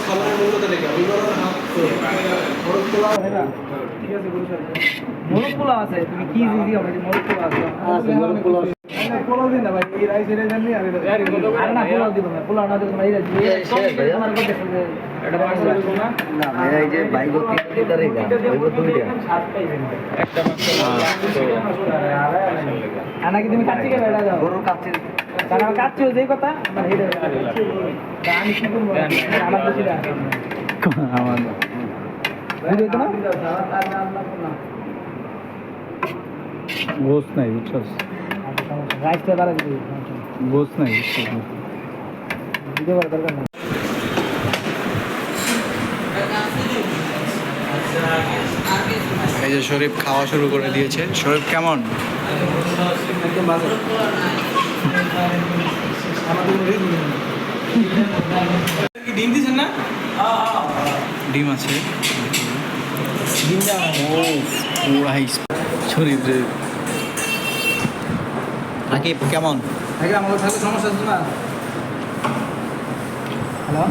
খাবারের মূল্যটা দেখে অভিভাবকের হাত মোরগ পোলাও হয় না ঠিক আছে মোরগ পোলাও আছে তুমি কি দিদি হবে মোরগ পোলাও আছে মোরগ পোলাও পোলাও দিন না ভাই এই রাইস এর জানি আর না পোলাও দিব না পোলাও না দিলে এই রাইস তোমার কাছে এটা মাংস লাগবে না না ভাই এই যে বাইগো 3 লিটারই দাম বাইগো 2 টাকা একটা মাংস আনা কি তুমি কাচ্চি কেন এটা দাও গরুর কাচ্চি কারণ কাচ্চি যেই কথা আমার হেডে আমি কি করব আমার বেশি না আমার না বুঝছো না গোস নাই বুঝছো রাইসটা বাড়া দিবি গোস নাই দিতে পারে দরকার নেই এই যে শরীফ খাওয়া শুরু করে দিয়েছে। শরীফ কেমন? একদম বাজে ডিম দিছেন না? ডিম আছে। ডিমটা ও রাইস শরীফ রে রাকিব কেমন? আগে আমাদের সাথে সমস্যা আছে না হ্যালো